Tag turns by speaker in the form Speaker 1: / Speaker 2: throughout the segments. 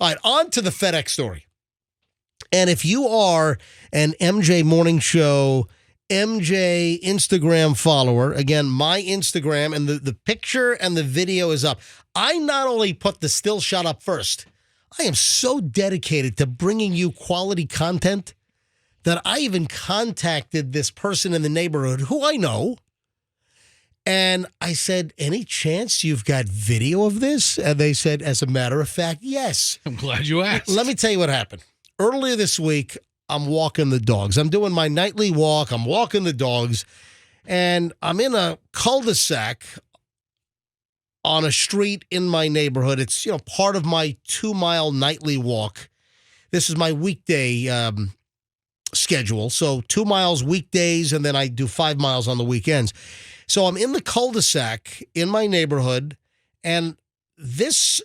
Speaker 1: All right, on to the FedEx story. And if you are an MJ Morning Show, MJ Instagram follower, again, my Instagram, and the picture and the video is up. I not only put the still shot up first, I am so dedicated to bringing you quality content that I even contacted this person in the neighborhood who I know. And I said, any chance you've got video of this? And they said, as a matter of fact, yes.
Speaker 2: I'm glad you asked.
Speaker 1: Let me tell you what happened. Earlier this week, I'm walking the dogs. I'm doing my nightly walk. I'm walking the dogs. And I'm in a cul-de-sac on a street in my neighborhood. It's, part of my 2-mile nightly walk. This is my weekday schedule. So 2 miles weekdays, and then I do 5 miles on the weekends. So I'm in the cul-de-sac in my neighborhood, and this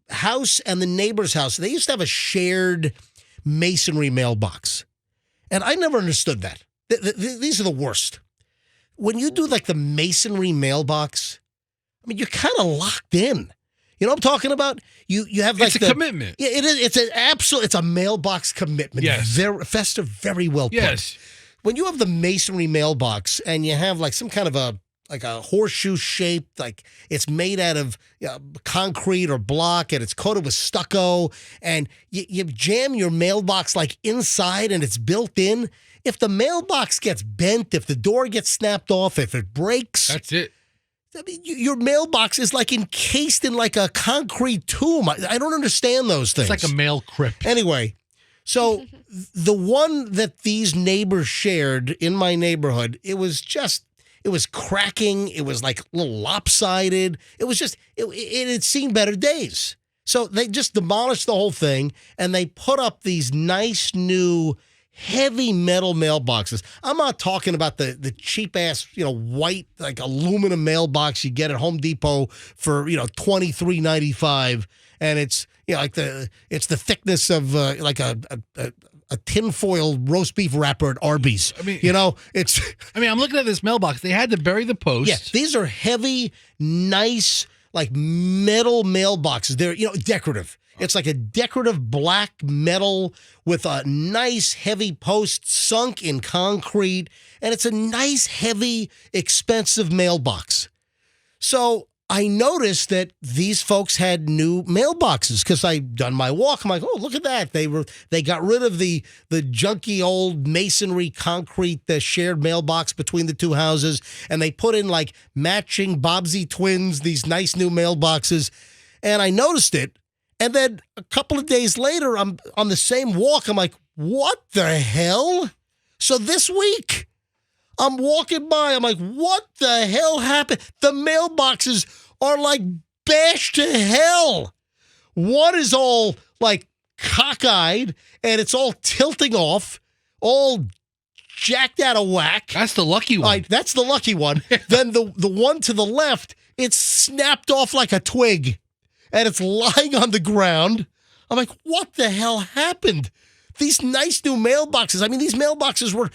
Speaker 1: house and the neighbor's house, they used to have a shared masonry mailbox. And I never understood that. These are the worst. When you do like the masonry mailbox, I mean, you're kind of locked in. You know what I'm talking about? You have like
Speaker 2: it's a commitment.
Speaker 1: Yeah, it is. It's a mailbox commitment.
Speaker 2: Yes.
Speaker 1: Fester, very well put.
Speaker 2: Yes.
Speaker 1: When you have the masonry mailbox and you have like some kind of a horseshoe shape, like it's made out of concrete or block and it's coated with stucco, and you jam your mailbox like inside and it's built in. If the mailbox gets bent, if the door gets snapped off, if it breaks,
Speaker 2: that's it.
Speaker 1: I mean, your mailbox is like encased in like a concrete tomb. I don't understand those things.
Speaker 2: It's like a mail crypt.
Speaker 1: Anyway, so the one that these neighbors shared in my neighborhood, it was cracking. It was like a little lopsided. It was just, it had seen better days. So they just demolished the whole thing and they put up these nice new heavy metal mailboxes. I'm not talking about the cheap ass, white, like aluminum mailbox you get at Home Depot for, $23.95. And it's, it's the thickness of like a tinfoil roast beef wrapper at Arby's.
Speaker 2: I mean,
Speaker 1: it's.
Speaker 2: I mean, I'm looking at this mailbox. They had to bury the post.
Speaker 1: Yeah, these are heavy, nice, like metal mailboxes. They're, decorative. It's like a decorative black metal with a nice heavy post sunk in concrete. And it's a nice, heavy, expensive mailbox. So I noticed that these folks had new mailboxes because I'd done my walk. I'm like, oh, look at that. They got rid of the junky old masonry concrete shared mailbox between the two houses, and they put in like matching Bobsy twins, these nice new mailboxes. And I noticed it. And then a couple of days later, I'm on the same walk. I'm like, what the hell? So this week, I'm walking by. I'm like, what the hell happened? The mailboxes are like bashed to hell. One is all like cockeyed and it's all tilting off, all jacked out of whack.
Speaker 2: That's the lucky one.
Speaker 1: Right, that's the lucky one. Then the one to the left, it's snapped off like a twig and it's lying on the ground. I'm like, what the hell happened? These nice new mailboxes. I mean, these mailboxes were,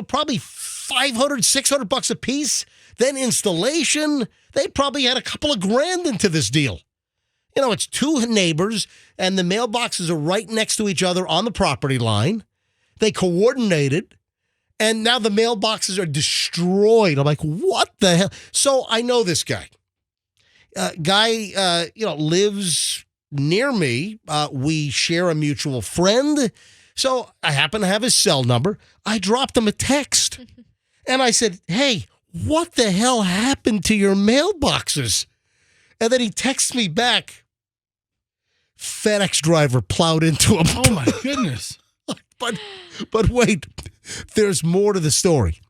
Speaker 1: probably $500, $600 a piece. Then installation, they probably had a couple of grand into this deal. It's two neighbors, and the mailboxes are right next to each other on the property line. They coordinated, and now the mailboxes are destroyed. I'm like, what the hell? So I know this guy. Lives near me. We share a mutual friend. So I happen to have his cell number. I dropped him a text. And I said, hey, what the hell happened to your mailboxes? And then he texts me back, FedEx driver plowed into him.
Speaker 2: Oh, my goodness.
Speaker 1: But wait, there's more to the story.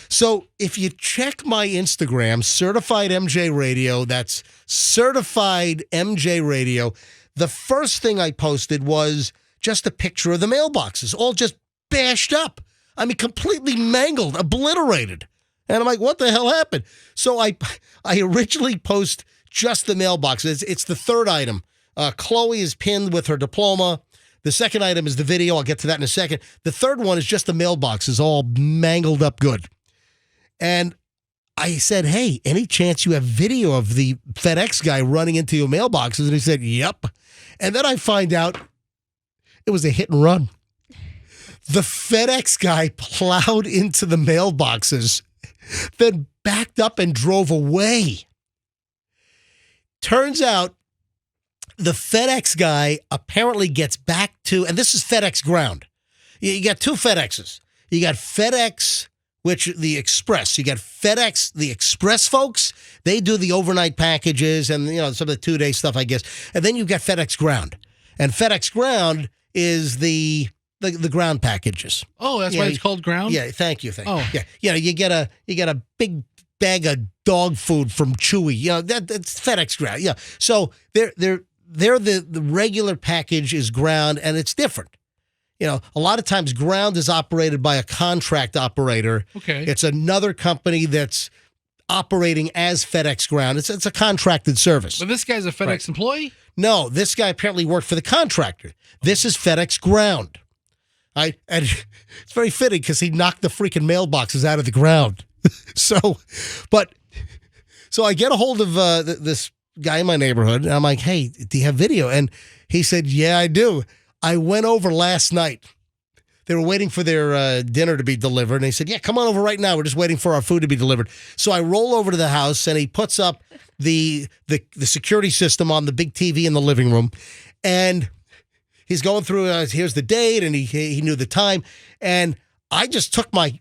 Speaker 1: So if you check my Instagram, Certified MJ Radio, that's Certified MJ Radio, the first thing I posted was just a picture of the mailboxes, all just bashed up. I mean, completely mangled, obliterated. And I'm like, what the hell happened? So I originally post just the mailboxes. It's the third item. Chloe is pinned with her diploma. The second item is the video. I'll get to that in a second. The third one is just the mailboxes, all mangled up good. And I said, hey, any chance you have video of the FedEx guy running into your mailboxes? And he said, yep. And then I find out it was a hit and run. The FedEx guy plowed into the mailboxes, then backed up and drove away. Turns out the FedEx guy apparently gets back to, and this is FedEx Ground. You got two FedExes. You got FedEx, which the Express. You got FedEx, the Express folks. They do the overnight packages and, some of the 2-day stuff, I guess. And then you've got FedEx Ground. And FedEx Ground is the ground packages.
Speaker 2: Oh, that's why it's called ground?
Speaker 1: Yeah, thank you.
Speaker 2: Oh.
Speaker 1: Yeah. You get a big bag of dog food from Chewy. That's FedEx Ground. Yeah. So they're the regular package is ground, and it's different. A lot of times ground is operated by a contract operator.
Speaker 2: Okay.
Speaker 1: It's another company that's operating as FedEx Ground. It's a contracted service.
Speaker 2: But this guy's a FedEx employee?
Speaker 1: No, this guy apparently worked for the contractor. This is FedEx Ground. And it's very fitting because he knocked the freaking mailboxes out of the ground. So I get a hold of this guy in my neighborhood, and I'm like, hey, do you have video? And he said, yeah, I do. I went over last night. They were waiting for their dinner to be delivered, and they said, yeah, come on over right now. We're just waiting for our food to be delivered. So I roll over to the house, and he puts up the security system on the big TV in the living room, and he's going through, here's the date, and he knew the time, and I just took my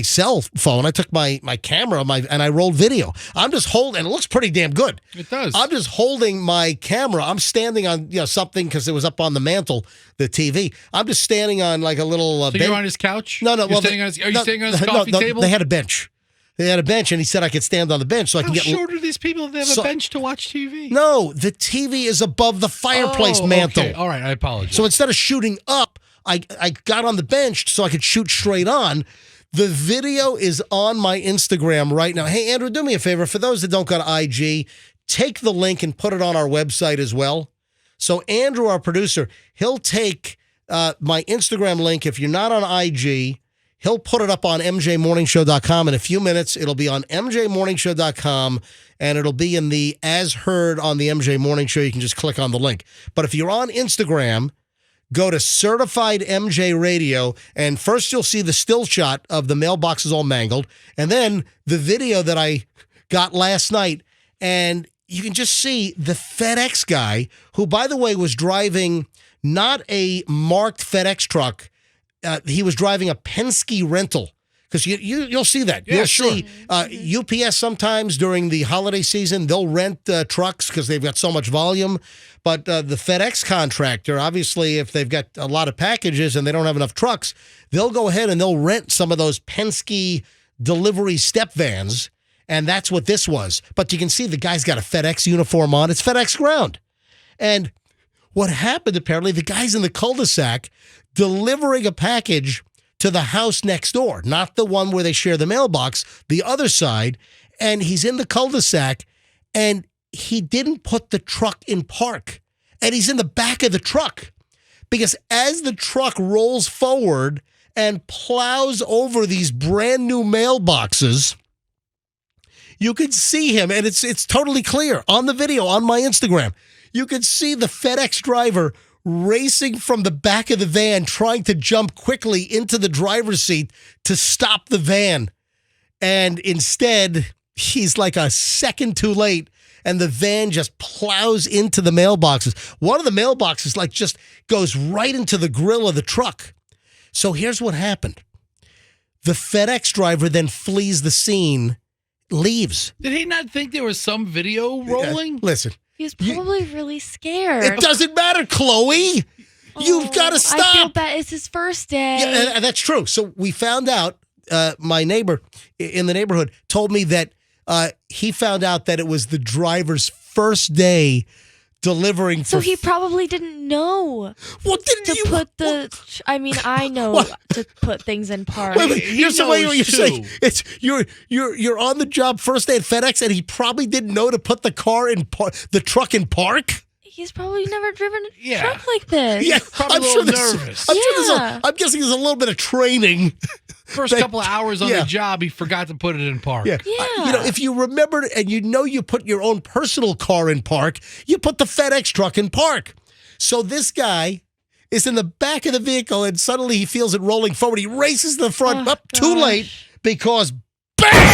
Speaker 1: cell phone, I took my camera, and I rolled video. I'm just holding, and it looks pretty damn good.
Speaker 2: It does.
Speaker 1: I'm just holding my camera. I'm standing on something because it was up on the mantle, the TV. I'm just standing on like a little
Speaker 2: So you're on his couch?
Speaker 1: No.
Speaker 2: Are you staying on his coffee table?
Speaker 1: They had a bench. And he said I could stand on the bench so I can get.
Speaker 2: How short are these people if they have a bench to watch TV?
Speaker 1: No, the TV is above the fireplace mantle.
Speaker 2: Okay. All right, I apologize.
Speaker 1: So instead of shooting up, I got on the bench so I could shoot straight on. The video is on my Instagram right now. Hey, Andrew, do me a favor. For those that don't go to IG, take the link and put it on our website as well. So Andrew, our producer, he'll take my Instagram link. If you're not on IG, he'll put it up on MJMorningshow.com. In a few minutes, it'll be on MJMorningshow.com, and it'll be in the As Heard on the MJ Morning Show. You can just click on the link. But if you're on Instagram, go to Certified MJ Radio, and first you'll see the still shot of the mailboxes all mangled, and then the video that I got last night, and you can just see the FedEx guy, who, by the way, was driving not a marked FedEx truck. He was driving a Penske rental. Because you'll see that.
Speaker 2: Yeah,
Speaker 1: you'll
Speaker 2: sure.
Speaker 1: see UPS sometimes during the holiday season, they'll rent trucks because they've got so much volume. But the FedEx contractor, obviously, if they've got a lot of packages and they don't have enough trucks, they'll go ahead and they'll rent some of those Penske delivery step vans. And that's what this was. But you can see the guy's got a FedEx uniform on. It's FedEx Ground. And what happened, apparently, the guy's in the cul-de-sac delivering a package to the house next door, not the one where they share the mailbox, the other side, and he's in the cul-de-sac, and he didn't put the truck in park, and he's in the back of the truck, because as the truck rolls forward and plows over these brand new mailboxes, you can see him, and it's totally clear on the video on my Instagram. You can see the FedEx driver racing from the back of the van, trying to jump quickly into the driver's seat to stop the van. And instead, he's like a second too late, and the van just plows into the mailboxes. One of the mailboxes just goes right into the grill of the truck. So here's what happened. The FedEx driver then flees the scene, leaves.
Speaker 2: Did he not think there was some video rolling?
Speaker 1: Listen.
Speaker 3: He was probably really scared.
Speaker 1: It doesn't matter, Chloe. You've got to stop.
Speaker 3: I feel bad. It's his first day.
Speaker 1: Yeah, and that's true. So we found out, my neighbor in the neighborhood told me that he found out that it was the driver's first day delivering.
Speaker 3: So he probably didn't know.
Speaker 1: What did
Speaker 3: to
Speaker 1: you
Speaker 3: put the? I mean, I know to put things in park.
Speaker 1: Wait, here's the way you're saying it's you're on the job first day at FedEx, and he probably didn't know to put the truck in park.
Speaker 3: He's probably never driven a
Speaker 2: Yeah.
Speaker 3: truck like this.
Speaker 1: Yeah,
Speaker 2: Probably a little nervous.
Speaker 1: I'm guessing there's a little bit of training.
Speaker 2: First couple of hours on
Speaker 1: Yeah.
Speaker 2: the job, he forgot to put it in park.
Speaker 1: Yeah.
Speaker 3: Yeah.
Speaker 1: If you remember and you put your own personal car in park, you put the FedEx truck in park. So this guy is in the back of the vehicle and suddenly he feels it rolling forward. He races to the front, too late because BAM!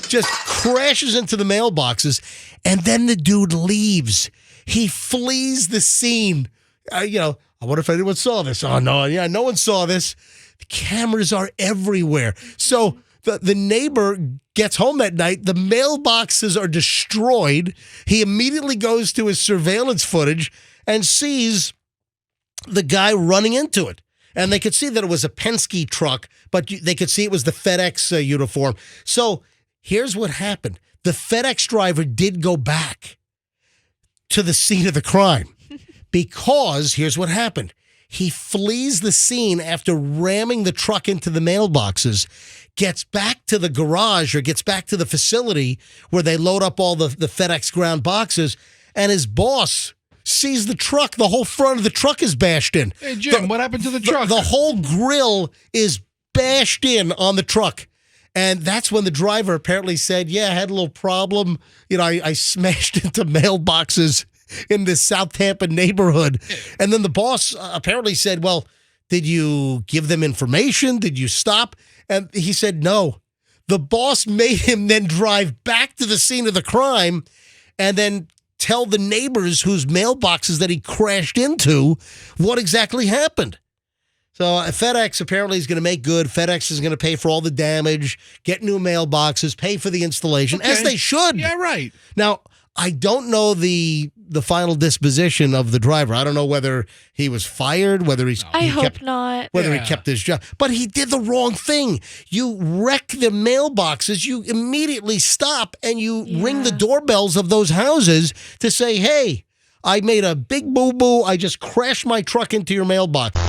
Speaker 1: Just crashes into the mailboxes, and then the dude leaves. He flees the scene. I wonder if anyone saw this. Oh, no, yeah, no one saw this. The cameras are everywhere. So the neighbor gets home that night. The mailboxes are destroyed. He immediately goes to his surveillance footage and sees the guy running into it. And they could see that it was a Penske truck, but they could see it was the FedEx uniform. So here's what happened. The FedEx driver did go back to the scene of the crime because here's what happened. He flees the scene after ramming the truck into the mailboxes, gets back to the garage or gets back to the facility where they load up all the FedEx ground boxes, and his boss sees the truck. The whole front of the truck is bashed in.
Speaker 2: Hey, Jim, what happened to the truck?
Speaker 1: The whole grill is bashed in on the truck. And that's when the driver apparently said, yeah, I had a little problem. I smashed into mailboxes in this South Tampa neighborhood. And then the boss apparently said, well, did you give them information? Did you stop? And he said, no. The boss made him then drive back to the scene of the crime and then tell the neighbors whose mailboxes that he crashed into what exactly happened. So FedEx apparently is going to make good. FedEx is going to pay for all the damage, get new mailboxes, pay for the installation, as they should.
Speaker 2: Yeah, right.
Speaker 1: Now, I don't know the final disposition of the driver. I don't know whether he was fired, whether
Speaker 3: I hope not.
Speaker 1: whether he kept his job. But he did the wrong thing. You wreck the mailboxes, you immediately stop and you ring the doorbells of those houses to say, hey, I made a big boo-boo. I just crashed my truck into your mailbox.